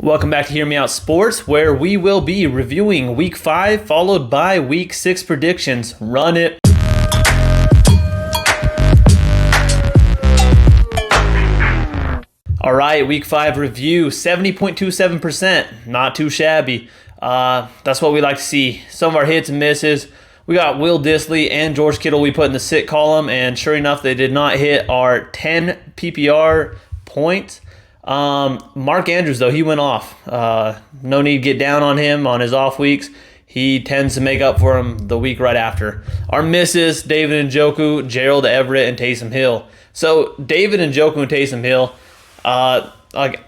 Welcome back to Hear Me Out Sports, where we will be reviewing Week 5 followed by Week 6 predictions. Run it. All right, Week 5 review, 70.27%. Not too shabby. That's what we like to see. Some of our hits and misses. We got Will Dissly and George Kittle we put in the sit column, and sure enough, they did not hit our 10 PPR points. Mark Andrews, though, he went off. No need to get down on him on his off weeks. He tends to make up for him the week right after. Our misses, David Njoku, Gerald Everett, and Taysom Hill. So David Njoku and Taysom Hill,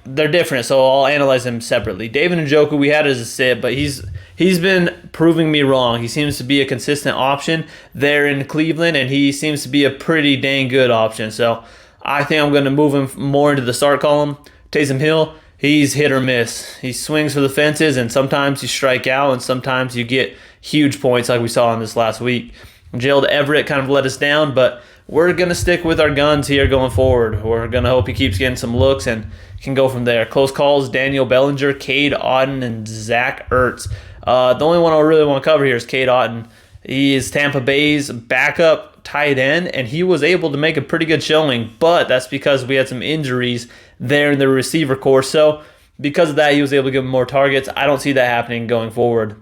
they're different, so I'll analyze them separately. David Njoku, we had as a sit, but he's been proving me wrong. He seems to be a consistent option there in Cleveland, and he seems to be a pretty dang good option. So I think I'm going to move him more into the start column. Taysom Hill, he's hit or miss. He swings for the fences, and sometimes you strike out, and sometimes you get huge points like we saw in this last week. Gerald Everett kind of let us down, but we're going to stick with our guns here going forward. We're going to hope he keeps getting some looks and can go from there. Close calls, Daniel Bellinger, Cade Otton, and Zach Ertz. The only one I really want to cover here is Cade Otton. He is Tampa Bay's backup tight end, and he was able to make a pretty good showing, but that's because we had some injuries there in the receiver corps. So because of that, he was able to give him more targets. I don't see that happening going forward.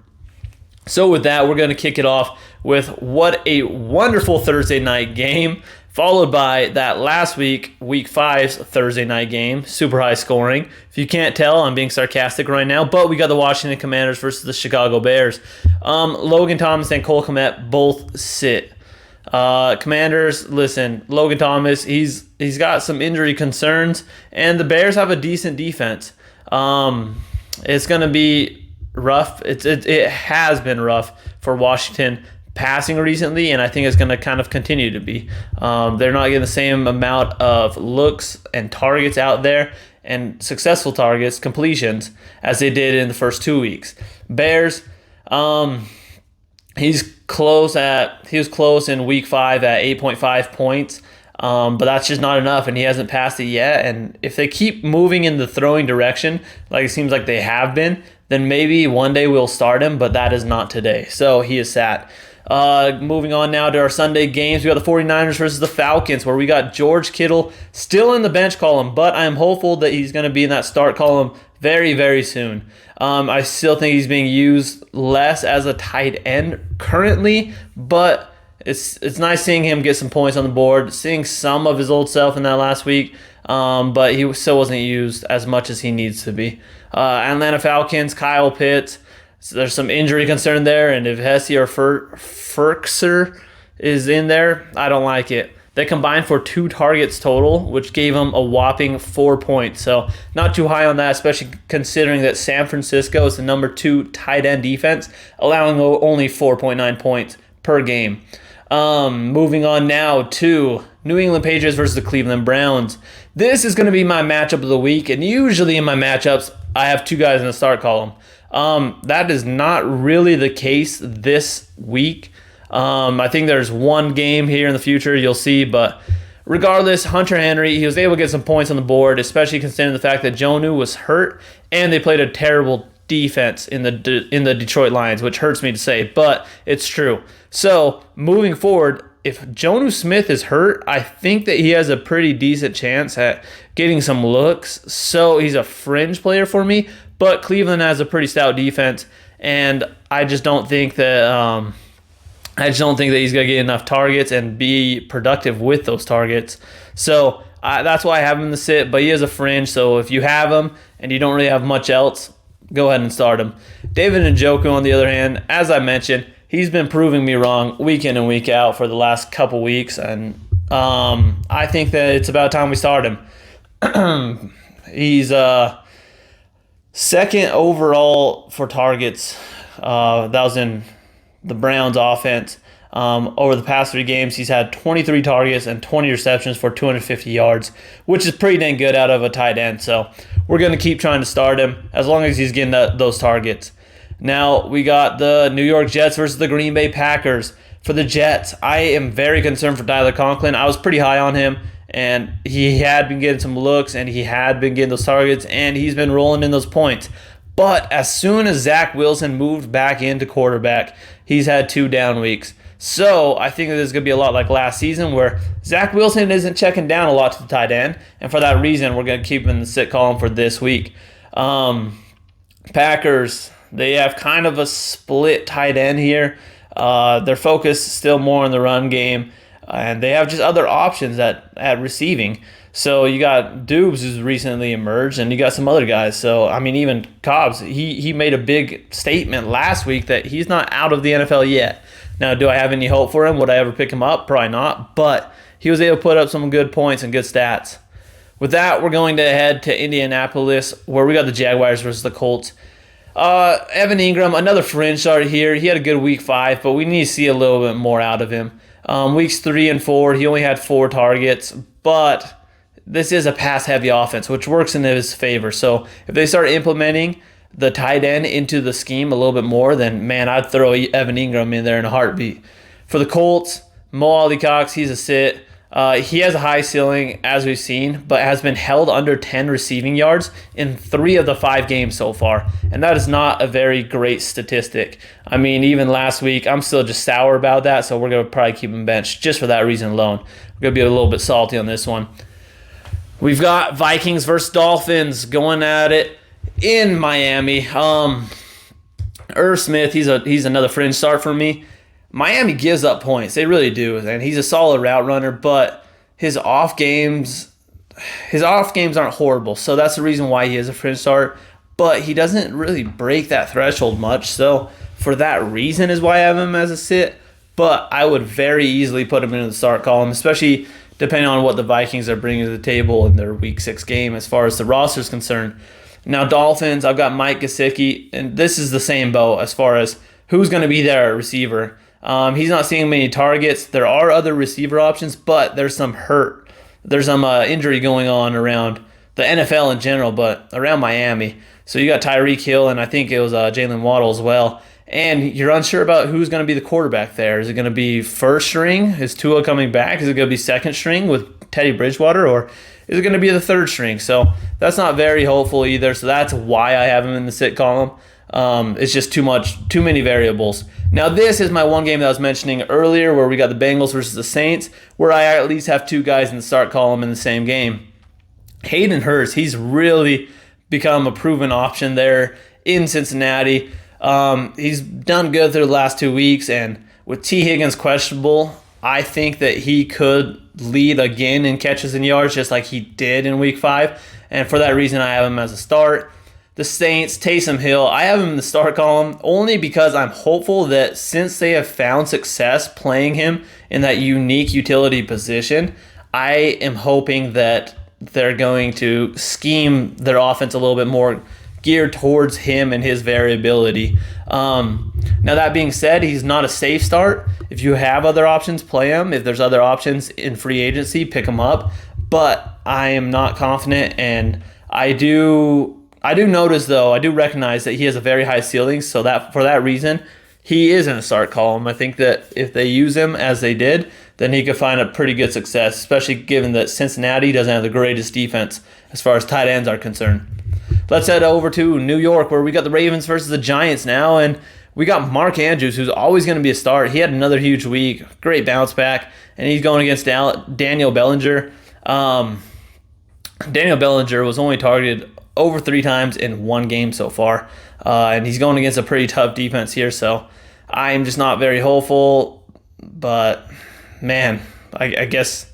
So with that, we're going to kick it off with what a wonderful Thursday night game, followed by that last week, Week 5's Thursday night game, super high scoring. If you can't tell, I'm being sarcastic right now, but we got the Washington Commanders versus the Chicago Bears. Logan Thomas and Cole Kmet both sit. Commanders, listen, Logan Thomas, he's got some injury concerns, and the Bears have a decent defense. It's going to be rough. It has been rough for Washington passing recently, and I think it's going to kind of continue to be. They're not getting the same amount of looks and targets out there and successful targets, completions, as they did in the first 2 weeks. Bears, he was close in Week 5 at 8.5 points, but that's just not enough, and he hasn't passed it yet. And if they keep moving in the throwing direction, like it seems like they have been, then maybe one day we'll start him, but that is not today. So he is sat. Moving on now to our Sunday games, we got the 49ers versus the Falcons, where we got George Kittle still in the bench column, but I am hopeful that he's going to be in that start column very, very soon. I still think he's being used less as a tight end currently, but it's nice seeing him get some points on the board, seeing some of his old self in that last week, but he still wasn't used as much as he needs to be. Atlanta Falcons, Kyle Pitts. So there's some injury concern there, and if Hesse or Ferkser is in there, I don't like it. They combined for 2 targets total, which gave them a whopping 4 points. So not too high on that, especially considering that San Francisco is the number 2 tight end defense, allowing only 4.9 points per game. Moving on now to New England Patriots versus the Cleveland Browns. This is going to be my matchup of the week, and usually in my matchups, I have 2 guys in the start column. That is not really the case this week. I think there's one game here in the future you'll see, but regardless, Hunter Henry, he was able to get some points on the board, especially considering the fact that Jonnu was hurt and they played a terrible defense in the Detroit Lions, which hurts me to say, but it's true. So moving forward, if Jonnu Smith is hurt, I think that he has a pretty decent chance at getting some looks. So he's a fringe player for me, but Cleveland has a pretty stout defense, and I just don't think that he's going to get enough targets and be productive with those targets. So that's why I have him in the sit, but he is a fringe. So if you have him and you don't really have much else, go ahead and start him. David Njoku, on the other hand, as I mentioned, he's been proving me wrong week in and week out for the last couple weeks, and I think that it's about time we start him. He's second overall for targets. That was in the Browns offense. Over the past 3 games, he's had 23 targets and 20 receptions for 250 yards, which is pretty dang good out of a tight end. So we're going to keep trying to start him as long as he's getting those targets. Now we got the New York Jets versus the Green Bay Packers. For the Jets, I am very concerned for Tyler Conklin. I was pretty high on him, and he had been getting some looks, and he had been getting those targets, and he's been rolling in those points. But as soon as Zach Wilson moved back into quarterback, he's had 2 down weeks. So I think this is going to be a lot like last season, where Zach Wilson isn't checking down a lot to the tight end, and for that reason, we're going to keep him in the sit column for this week. Packers, they have kind of a split tight end here. Their focus is still more on the run game, and they have just other options at receiving. So you got Dubes, who's recently emerged, and you got some other guys. So, I mean, even Cobbs, he made a big statement last week that he's not out of the NFL yet. Now, do I have any hope for him? Would I ever pick him up? Probably not, but he was able to put up some good points and good stats. With that, we're going to head to Indianapolis, where we got the Jaguars versus the Colts. Evan Ingram, another fringe start here. He had a good week 5, but we need to see a little bit more out of him. Weeks 3 and 4, he only had 4 targets, but this is a pass-heavy offense, which works in his favor. So if they start implementing the tight end into the scheme a little bit more, then, man, I'd throw Evan Ingram in there in a heartbeat. For the Colts, Mo Alley-Cox, he's a sit. He has a high ceiling, as we've seen, but has been held under 10 receiving yards in 3 of the 5 games so far, and that is not a very great statistic. I mean, even last week, I'm still just sour about that, so we're going to probably keep him benched just for that reason alone. We're going to be a little bit salty on this one. We've got Vikings versus Dolphins going at it in Miami. Irv Smith, he's another fringe start for me. Miami gives up points. They really do. And he's a solid route runner, but his off games aren't horrible. So that's the reason why he is a fringe start. But he doesn't really break that threshold much. So for that reason is why I have him as a sit. But I would very easily put him into the start column, especially depending on what the Vikings are bringing to the table in their Week 6 game as far as the roster is concerned. Now, Dolphins, I've got Mike Gesicki, and this is the same boat as far as who's going to be there at receiver. He's not seeing many targets. There are other receiver options, but there's some hurt. There's some injury going on around the NFL in general, but around Miami. So you got Tyreek Hill, and I think it was Jalen Waddle as well. And you're unsure about who's going to be the quarterback there. Is it going to be first string? Is Tua coming back? Is it going to be second string with Teddy Bridgewater? Or is it going to be the third string? So that's not very hopeful either. So that's why I have him in the sit column. It's just too many variables. Now, this is my one game that I was mentioning earlier where we got the Bengals versus the Saints, where I at least have 2 guys in the start column in the same game. Hayden Hurst, he's really become a proven option there in Cincinnati. He's done good through the last 2 weeks, and with T. Higgins questionable, I think that he could lead again in catches and yards just like he did in Week 5, and for that reason I have him as a start. The Saints, Taysom Hill, I have him in the start column only because I'm hopeful that since they have found success playing him in that unique utility position, I am hoping that they're going to scheme their offense a little bit more geared towards him and his variability. Now, that being said, he's not a safe start. If you have other options, play him. If there's other options in free agency, pick him up. But I am not confident, and I do notice, though, I do recognize that he has a very high ceiling, so that for that reason, he is in a start column. I think that if they use him as they did, then he could find a pretty good success, especially given that Cincinnati doesn't have the greatest defense as far as tight ends are concerned. Let's head over to New York, where we got the Ravens versus the Giants now, and we got Mark Andrews, who's always going to be a start. He had another huge week, great bounce back, and he's going against Daniel Bellinger. Daniel Bellinger was only targeted over 3 times in 1 game so far, and he's going against a pretty tough defense here, so I'm just not very hopeful, but man, I guess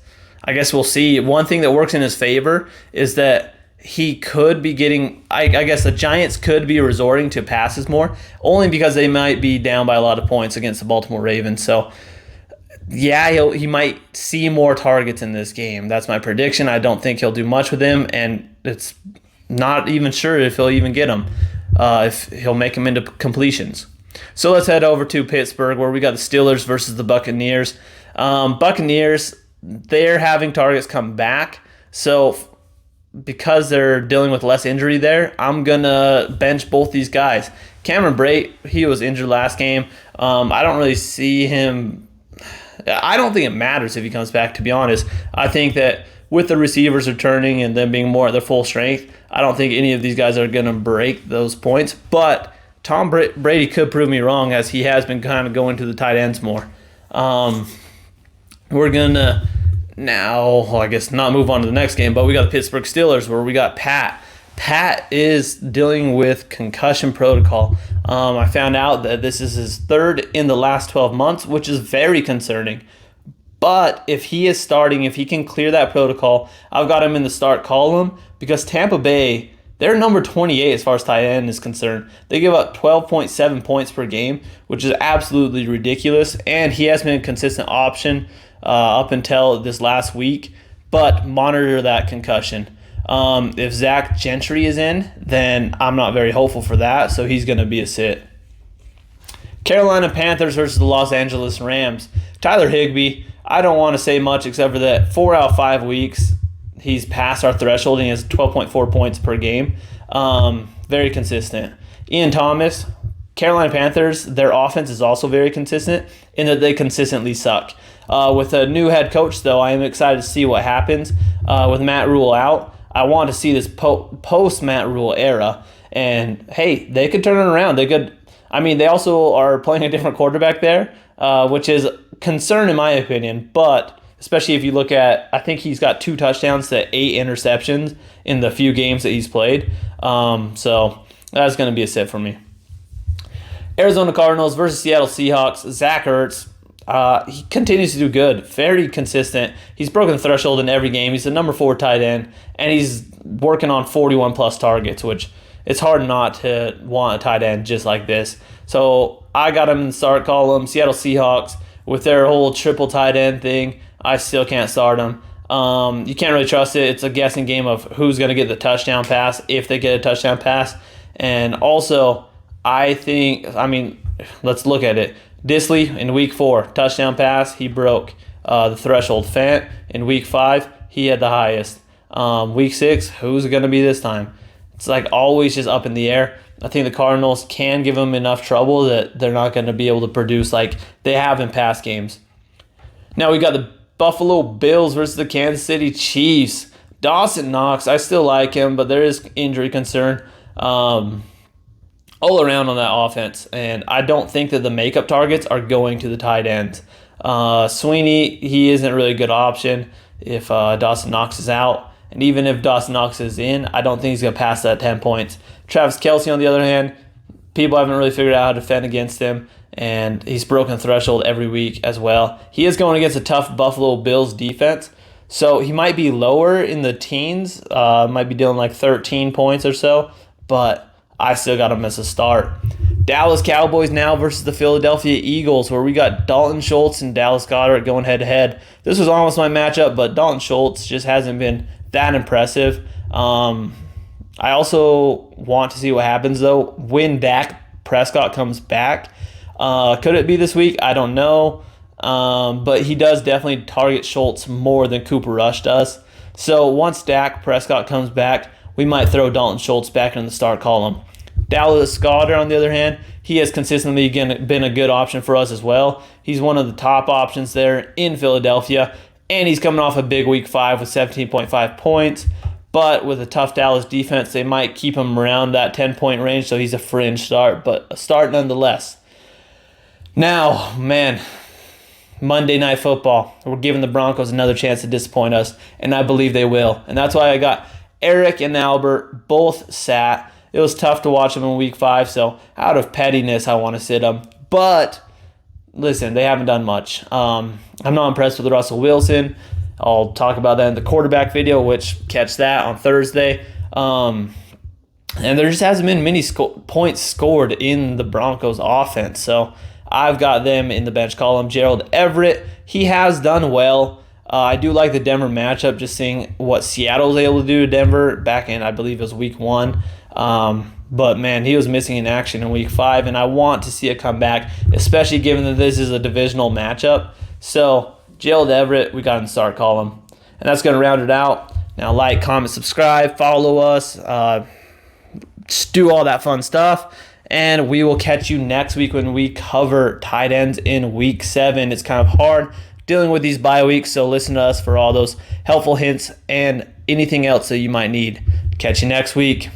we'll see. One thing that works in his favor is that he could be getting, I guess the Giants could be resorting to passes more, only because they might be down by a lot of points against the Baltimore Ravens. So, yeah, he might see more targets in this game. That's my prediction. I don't think he'll do much with him, and it's not even sure if he'll even get them, if he'll make them into completions. So let's head over to Pittsburgh, where we got the Steelers versus the Buccaneers. Buccaneers, they're having targets come back, so because they're dealing with less injury there, I'm going to bench both these guys. Cameron Brate, he was injured last game. I don't really see him. I don't think it matters if he comes back, to be honest. I think that with the receivers returning and them being more at their full strength, I don't think any of these guys are going to break those points. But Tom Brady could prove me wrong, as he has been kind of going to the tight ends more. We're going to now, I guess, not move on to the next game, but we got the Pittsburgh Steelers, where we got Pat. Pat is dealing with concussion protocol. I found out that this is his third in the last 12 months, which is very concerning. But if he is starting, if he can clear that protocol, I've got him in the start column, because Tampa Bay, they're number 28 as far as tight end is concerned. They give up 12.7 points per game, which is absolutely ridiculous. And he has been a consistent option up until this last week. But monitor that concussion. If Zach Gentry is in, then I'm not very hopeful for that, so he's going to be a sit. Carolina Panthers versus the Los Angeles Rams. Tyler Higbee, I don't want to say much except for that 4 out of 5 weeks he's passed our threshold and he has 12.4 points per game. Very consistent. Ian Thomas, Carolina Panthers, their offense is also very consistent in that they consistently suck. With a new head coach, though, I am excited to see what happens with Matt Rule out. I want to see this post-Matt Rule era. And, hey, they could turn it around. They could. I mean, they also are playing a different quarterback there, which is a concern in my opinion. But especially if you look at, I think he's got 2 touchdowns to 8 interceptions in the few games that he's played. So that's going to be a sit for me. Arizona Cardinals versus Seattle Seahawks. Zach Ertz. He continues to do good, very consistent. He's broken the threshold in every game. He's the number 4 tight end, and he's working on 41-plus targets, which it's hard not to want a tight end just like this. So I got him in the start column. Seattle Seahawks, with their whole triple tight end thing, I still can't start them. You can't really trust it. It's a guessing game of who's going to get the touchdown pass, if they get a touchdown pass. And also, let's look at it. Disley in week 4, touchdown pass, he broke the threshold. Fant in week 5, he had the highest. Week 6, who's it going to be this time? It's like always just up in the air. I think the Cardinals can give them enough trouble that they're not going to be able to produce like they have in past games. Now we got the Buffalo Bills versus the Kansas City Chiefs. Dawson Knox, I still like him, but there is injury concern all around on that offense, and I don't think that the makeup targets are going to the tight ends. Sweeney, he isn't really a good option if Dawson Knox is out, and even if Dawson Knox is in, I don't think he's going to pass that 10 points. Travis Kelce, on the other hand, people haven't really figured out how to defend against him, and he's broken the threshold every week as well. He is going against a tough Buffalo Bills defense, so he might be lower in the teens, might be dealing like 13 points or so, but I still got him as a start. Dallas Cowboys now versus the Philadelphia Eagles, where we got Dalton Schultz and Dallas Goedert going head-to-head. This was almost my matchup, but Dalton Schultz just hasn't been that impressive. I also want to see what happens, though, when Dak Prescott comes back. Could it be this week? I don't know. But he does definitely target Schultz more than Cooper Rush does. So once Dak Prescott comes back, we might throw Dalton Schultz back in the start column. Dallas Goedert, on the other hand, he has consistently been a good option for us as well. He's one of the top options there in Philadelphia, and he's coming off a big week 5 with 17.5 points. But with a tough Dallas defense, they might keep him around that 10-point range, so he's a fringe start, but a start nonetheless. Now, man, Monday Night Football. We're giving the Broncos another chance to disappoint us, and I believe they will. And that's why I got Eric and Albert both sat. It was tough to watch them in week 5, so out of pettiness, I want to sit them. But, listen, they haven't done much. I'm not impressed with Russell Wilson. I'll talk about that in the quarterback video, which catch that on Thursday. And there just hasn't been many points scored in the Broncos offense. So I've got them in the bench column. Gerald Everett, he has done well. I do like the Denver matchup, just seeing what Seattle was able to do to Denver back in, I believe it was week 1. But, man, he was missing in action in week 5, and I want to see it come back, especially given that this is a divisional matchup. So, Gerald Everett, we got in the start column. And that's going to round it out. Now, like, comment, subscribe, follow us, just do all that fun stuff. And we will catch you next week when we cover tight ends in week 7. It's kind of hard dealing with these bye weeks. So listen to us for all those helpful hints and anything else that you might need. Catch you next week.